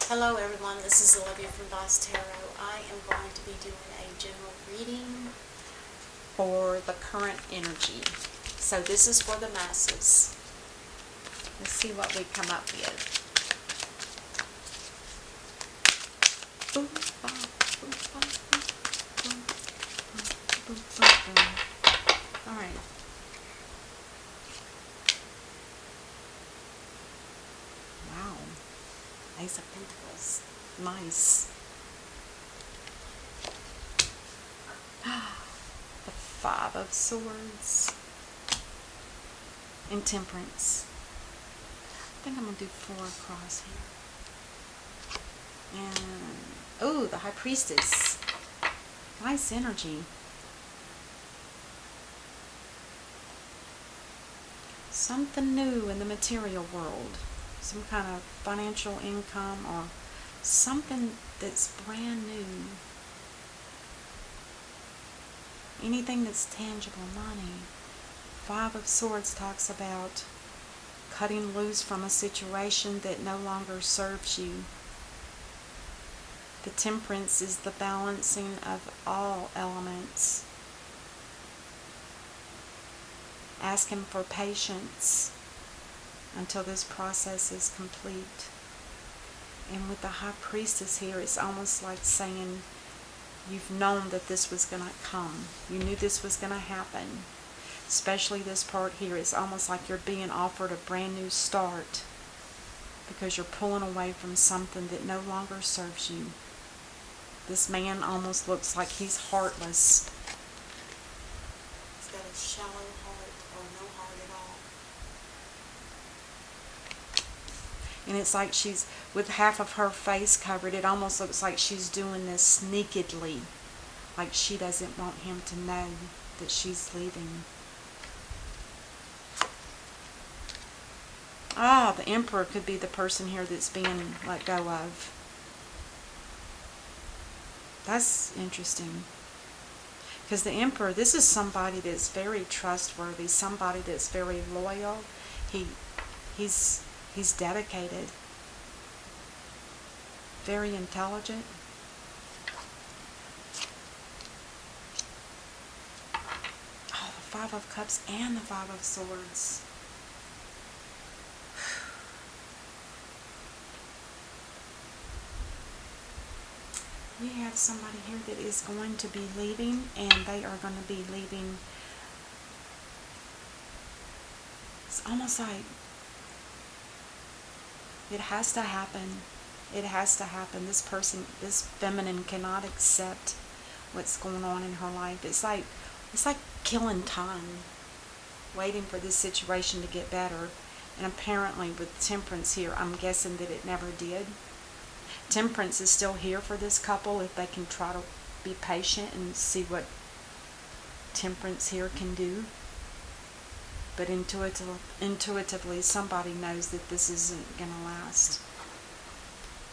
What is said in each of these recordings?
Hello everyone, this is Olivia from Boss Tarot. I am going to be doing a general reading for the current energy. So this is for the masses. Let's see what we come up with. Alright. Wow. Ace of Pentacles. Nice. The Five of Swords. And Temperance. I think I'm going to do 4 across here. And, oh, the High Priestess. Nice energy. Something new in the material world. Some kind of financial income or something that's brand new. Anything that's tangible, money. Five of Swords talks about cutting loose from a situation that no longer serves you. The Temperance is the balancing of all elements. Asking for patience until this process is complete. And with the High Priestess here, it's almost like saying you've known that this was going to come. You knew this was going to happen. Especially this part here, it's almost like you're being offered a brand new start because you're pulling away from something that no longer serves you. This man almost looks like he's heartless. He's got a shallow heart or no heart at all. And it's like she's, with half of her face covered, it almost looks like she's doing this sneakily. Like she doesn't want him to know that she's leaving. Ah, the Emperor could be the person here that's being let go of. That's interesting. Because the Emperor, this is somebody that's very trustworthy, somebody that's very loyal. He's dedicated. Very intelligent. Oh, the Five of Cups and the Five of Swords. We have somebody here that is going to be leaving, and they are going to be leaving. It's almost like it has to happen. It has to happen. This person, this feminine, cannot accept what's going on in her life. It's like killing time, waiting for this situation to get better. And apparently with Temperance here, I'm guessing that it never did. Temperance is still here for this couple if they can try to be patient and see what Temperance here can do. But intuitively, somebody knows that this isn't going to last.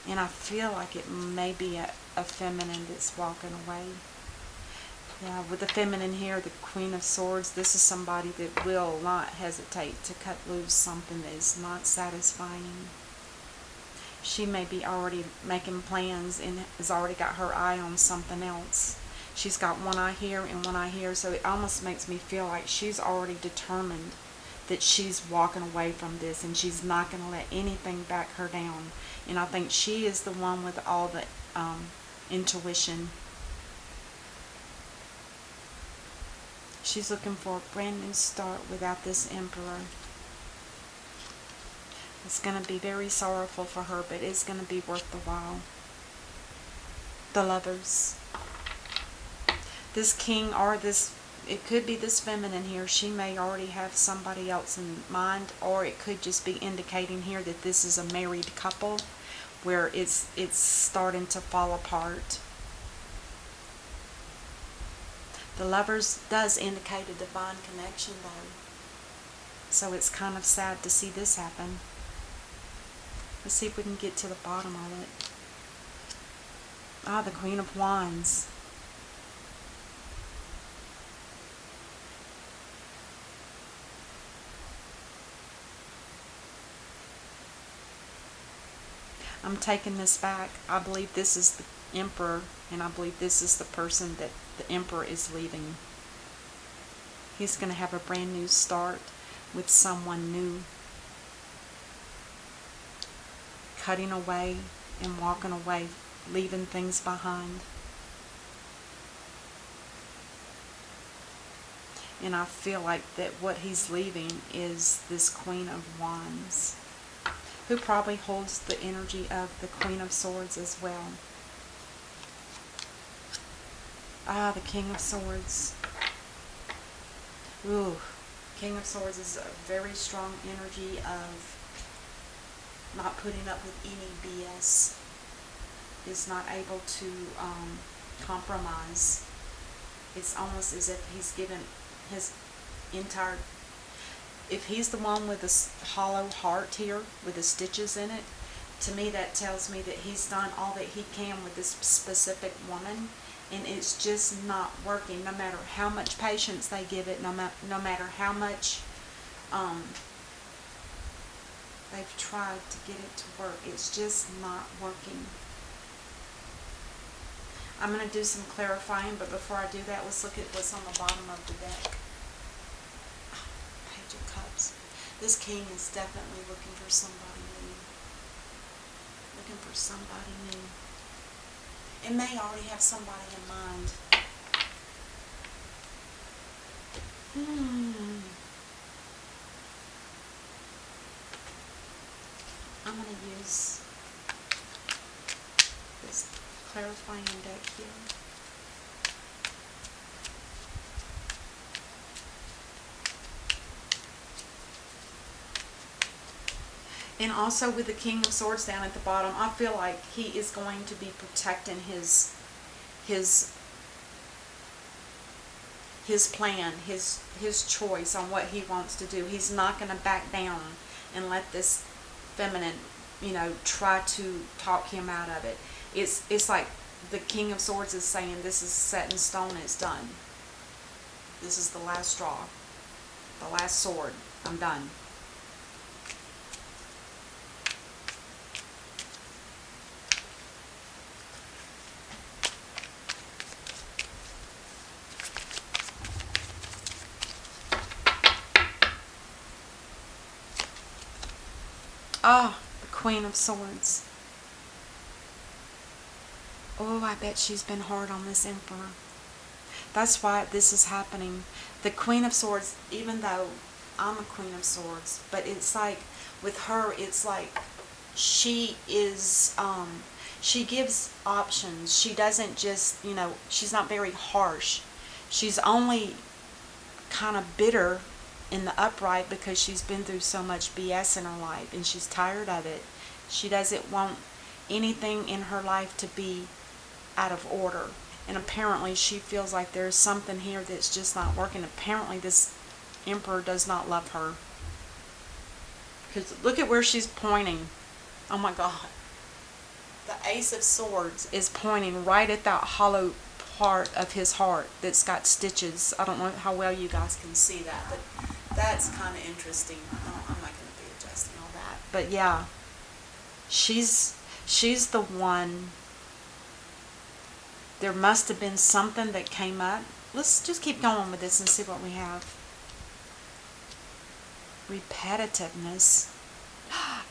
And I feel like it may be a feminine that's walking away. Yeah, with the feminine here, the Queen of Swords, this is somebody that will not hesitate to cut loose something that is not satisfying. She may be already making plans and has already got her eye on something else. She's got one eye here and one eye here, so it almost makes me feel like she's already determined that she's walking away from this and she's not going to let anything back her down. And I think she is the one with all the intuition. She's looking for a brand new start without this Emperor. It's going to be very sorrowful for her, but it's going to be worth the while. The Lovers. This king or this, it could be this feminine here. She may already have somebody else in mind, or it could just be indicating here that this is a married couple where it's starting to fall apart. The Lovers does indicate a divine connection though. So it's kind of sad to see this happen. Let's see if we can get to the bottom of it. Ah, the Queen of Wands. I'm taking this back. I believe this is the Emperor, and I believe this is the person that the Emperor is leaving. He's going to have a brand new start with someone new. Cutting away and walking away, leaving things behind. And I feel like that what he's leaving is this Queen of Wands, who probably holds the energy of the Queen of Swords as well. Ah, the King of Swords. Ooh, King of Swords is a very strong energy of not putting up with any BS. Is not able to compromise. It's almost as if he's given his entire... If he's the one with the hollow heart here, with the stitches in it, to me that tells me that he's done all that he can with this specific woman, and it's just not working, no matter how much patience they give it, no matter how much they've tried to get it to work. It's just not working. I'm going to do some clarifying, but before I do that, let's look at what's on the bottom of the deck. Page of Cups. This king is definitely looking for somebody new. Looking for somebody new. It may already have somebody in mind. I'm going to use this clarifying deck here. And also with the King of Swords down at the bottom, I feel like he is going to be protecting his plan, his choice on what he wants to do. He's not going to back down and let this feminine, try to talk him out of it. It's like the King of Swords is saying, this is set in stone, it's done. This is the last straw, the last sword, I'm done. Ah, the Queen of Swords. Oh, I bet she's been hard on this Emperor. That's why this is happening. The Queen of Swords, even though I'm a Queen of Swords, but it's like, with her, it's like she is, she gives options. She doesn't just, she's not very harsh. She's only kind of bitter in the upright because she's been through so much BS in her life and she's tired of it. She doesn't want anything in her life to be out of order. And apparently she feels like there's something here that's just not working. Apparently this Emperor does not love her. Because look at where she's pointing. Oh my God. The Ace of Swords is pointing right at that hollow part of his heart that's got stitches. I don't know how well you guys can see that, but that's kind of interesting. I'm not going to be adjusting all that. But yeah, she's the one. There must have been something that came up. Let's just keep going with this and see what we have. Repetitiveness.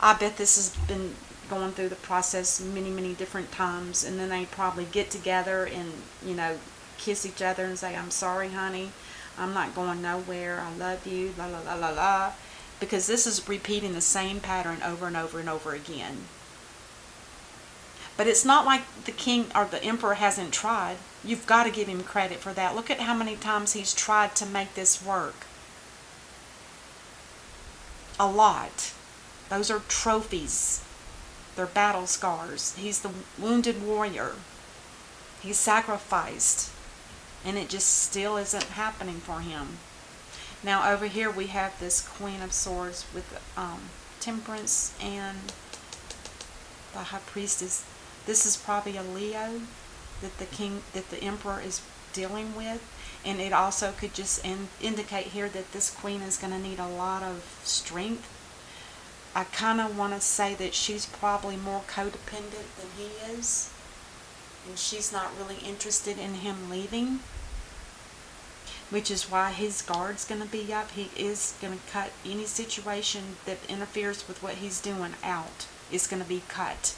I bet this has been going through the process many different times, and then they probably get together and kiss each other and say, I'm sorry honey, I'm not going nowhere, I love you, la la la la la, because this is repeating the same pattern over and over and over again. But it's not like the king or the Emperor hasn't tried. You've got to give him credit for that. Look at how many times he's tried to make this work. A lot. Those are trophies. They're battle scars. He's the wounded warrior. He's sacrificed. And it just still isn't happening for him. Now over here we have this Queen of Swords with Temperance and the High Priestess. This is probably a Leo that the Emperor is dealing with. And it also could just indicate here that this Queen is going to need a lot of strength. I kind of want to say that she's probably more codependent than he is, and she's not really interested in him leaving, which is why his guard's going to be up. He is going to cut any situation that interferes with what he's doing out. It's going to be cut.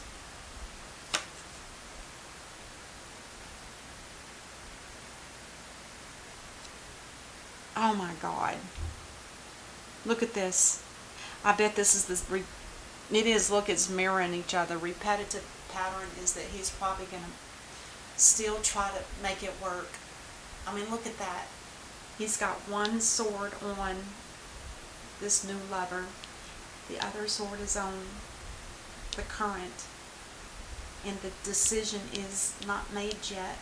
Oh my God. Look at this. I bet this is the... It is, look, it's mirroring each other. Repetitive pattern is that he's probably going to still try to make it work. I mean, look at that. He's got one sword on this new lover. The other sword is on the current. And the decision is not made yet.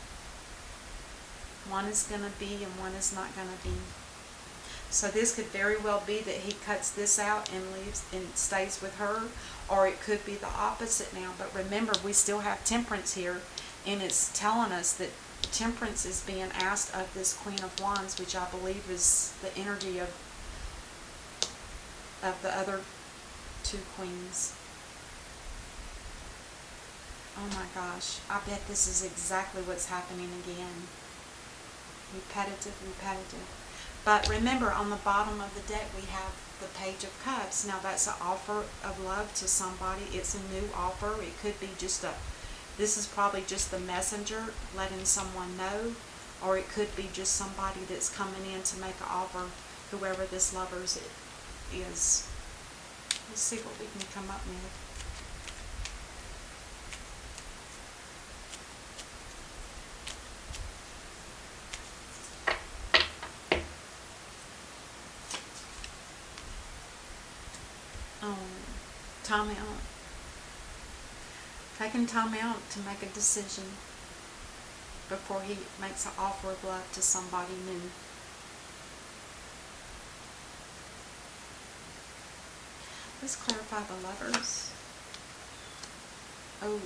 One is going to be and one is not going to be. So this could very well be that he cuts this out and leaves and stays with her, or it could be the opposite now. But remember, we still have Temperance here, and it's telling us that Temperance is being asked of this Queen of Wands, which I believe is the energy of the other two queens. Oh my gosh, I bet this is exactly what's happening again. Repetitive, repetitive. But remember, on the bottom of the deck, we have the Page of Cups. Now, that's an offer of love to somebody. It's a new offer. It could be just this is probably just the messenger letting someone know, or it could be just somebody that's coming in to make an offer, whoever this lover's is. Let's see what we can come up with. Time out. Taking time out to make a decision before he makes an offer of love to somebody new. Let's clarify the lovers. Oh.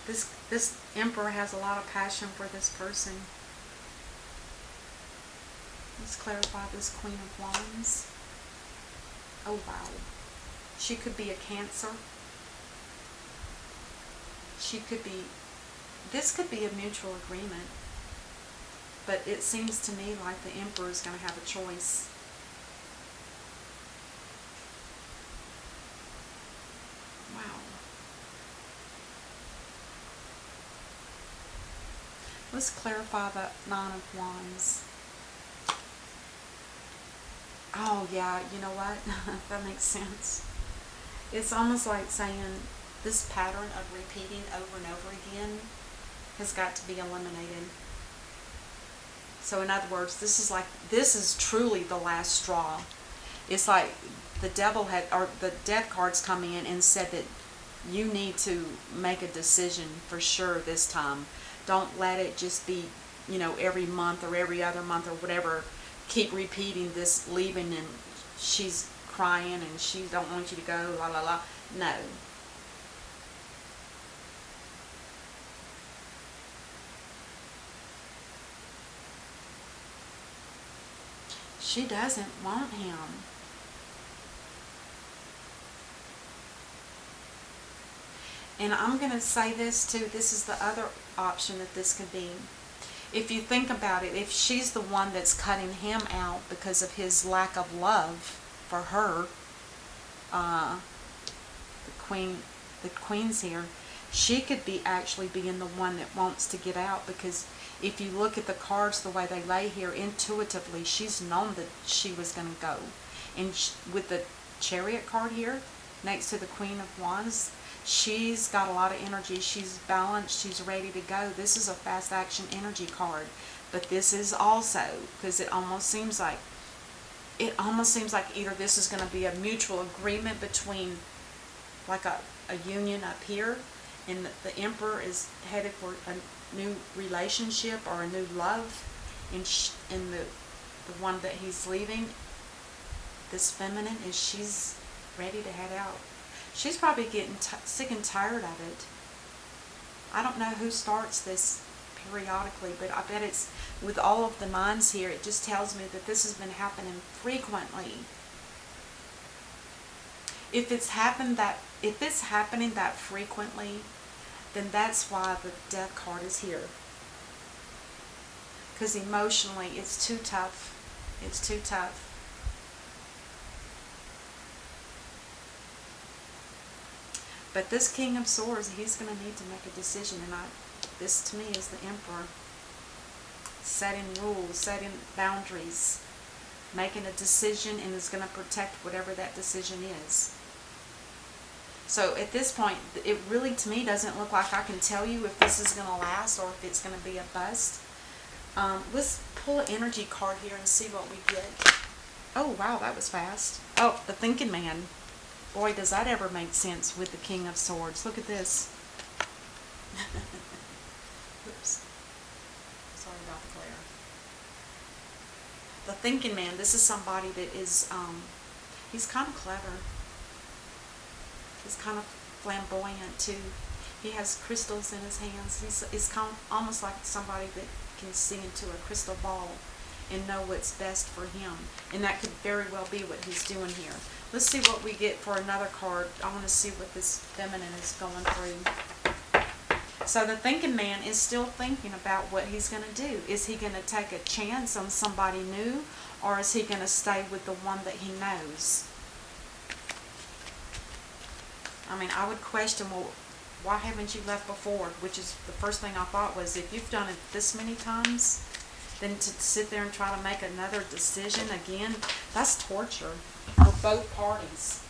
This Emperor has a lot of passion for this person. Let's clarify this Queen of Wands. Oh wow. She could be a Cancer. This could be a mutual agreement. But it seems to me like the Emperor is going to have a choice. Wow. Let's clarify the Nine of Wands. Oh yeah, you know what? That makes sense. It's almost like saying this pattern of repeating over and over again has got to be eliminated. So in other words, this is truly the last straw. It's like the devil or the death cards come in and said that you need to make a decision for sure this time. Don't let it just be, every month or every other month or whatever. Keep repeating this, leaving, and she's crying and she don't want you to go, la la la. No. She doesn't want him. And I'm going to say this too. This is the other option that this could be. If you think about it, if she's the one that's cutting him out because of his lack of love for her, the queen's here, she could be actually being the one that wants to get out, because if you look at the cards the way they lay here, intuitively, she's known that she was going to go. And with the Chariot card here, next to the Queen of Wands, she's got a lot of energy. She's balanced. She's ready to go. This is a fast action energy card. But this is also, because it almost seems like either this is going to be a mutual agreement between like a union up here, and the Emperor is headed for a new relationship or a new love, and the one that he's leaving, this feminine, she's ready to head out. She's probably getting sick and tired of it. I don't know who starts this periodically, but I bet it's with all of the nines here, it just tells me that this has been happening frequently. If it's happening that frequently, then that's why the death card is here. Because emotionally, it's too tough. It's too tough. But this King of Swords, he's going to need to make a decision. And this to me is the Emperor. Setting rules, setting boundaries, making a decision, and is going to protect whatever that decision is. So at this point, it really to me doesn't look like I can tell you if this is going to last or if it's going to be a bust. Let's pull an energy card here and see what we get. Oh, wow, that was fast. Oh, the Thinking Man. Boy, does that ever make sense with the King of Swords. Look at this. Oops. Sorry about the glare. The Thinking Man, this is somebody that is, he's kind of clever. He's kind of flamboyant too. He has crystals in his hands. He's kind of almost like somebody that can see into a crystal ball and know what's best for him. And that could very well be what he's doing here. Let's see what we get for another card. I want to see what this feminine is going through. So the Thinking Man is still thinking about what he's going to do. Is he going to take a chance on somebody new, or is he going to stay with the one that he knows? I mean, I would question, well, why haven't you left before? Which is the first thing I thought was, if you've done it this many times, then to sit there and try to make another decision again, that's torture for both parties.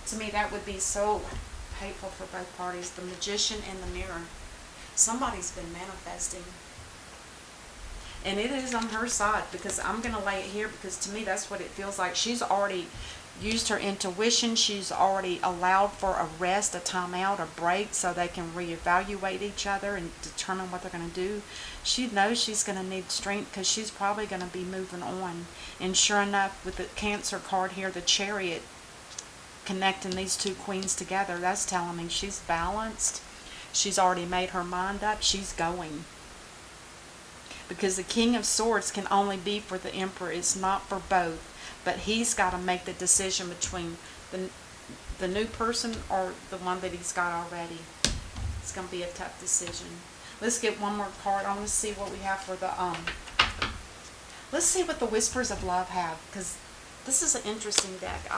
To me, that would be so hateful for both parties. The Magician and the Mirror. Somebody's been manifesting. And it is on her side, because I'm going to lay it here, because to me that's what it feels like. She's already used her intuition. She's already allowed for a rest, a timeout, a break, so they can reevaluate each other and determine what they're going to do. She knows she's going to need strength, because she's probably going to be moving on. And sure enough, with the Cancer card here, the Chariot, connecting these two queens together, that's telling me she's balanced. She's already made her mind up. She's going. Because the King of Swords can only be for the Emperor. It's not for both. But he's got to make the decision between the new person or the one that he's got already. It's going to be a tough decision. Let's get one more card. I want to see what we have for the let's see what the Whispers of Love have, because this is an interesting deck.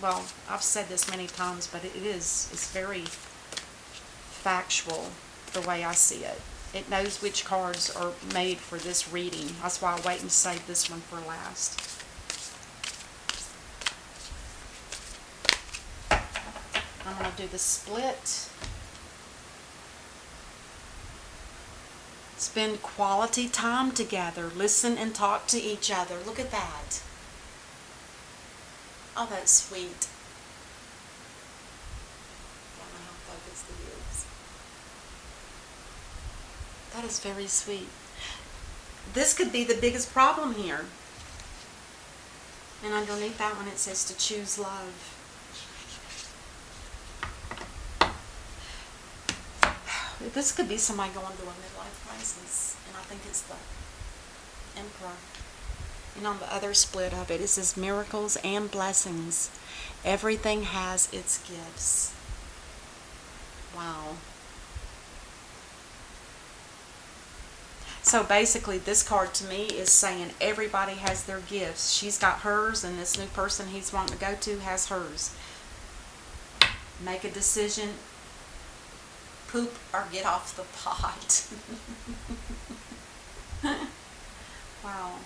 Well, I've said this many times, but it's very factual the way I see it. It knows which cards are made for this reading. That's why I wait and save this one for last. I'm going to do the split. Spend quality time together. Listen and talk to each other. Look at that. Oh, that's sweet. I don't know how focused it is. That is very sweet. This could be the biggest problem here. And underneath that one it says to choose love. This could be somebody going through a midlife crisis. And I think it's the Emperor. And on the other split of it, it says miracles and blessings. Everything has its gifts. Wow. So basically this card to me is saying everybody has their gifts. She's got hers, and this new person he's wanting to go to has hers. Make a decision. Poop or get off the pot. Wow.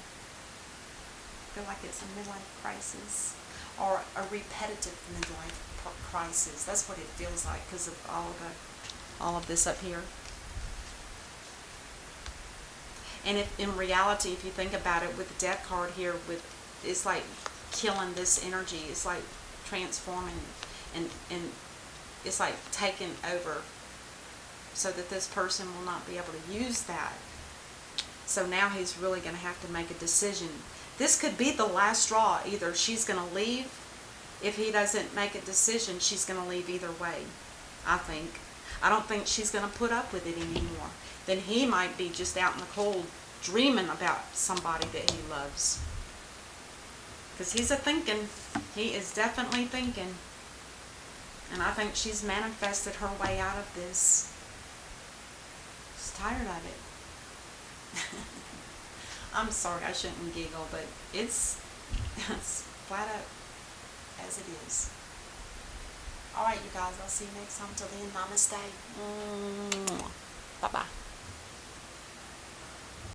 I feel like it's a midlife crisis, or a repetitive midlife crisis. That's what it feels like because of all of this up here. And if in reality, if you think about it, with the death card here, it's like killing this energy. It's like transforming, and it's like taking over, so that this person will not be able to use that. So now he's really going to have to make a decision. This could be the last straw. Either she's going to leave. If he doesn't make a decision, she's going to leave either way, I think. I don't think she's going to put up with it anymore. Then he might be just out in the cold dreaming about somebody that he loves. Because he's a thinking. He is definitely thinking. And I think she's manifested her way out of this. She's tired of it. I'm sorry, I shouldn't giggle, but it's flat up as it is. Alright, you guys, I'll see you next time. Till then, namaste. Bye-bye.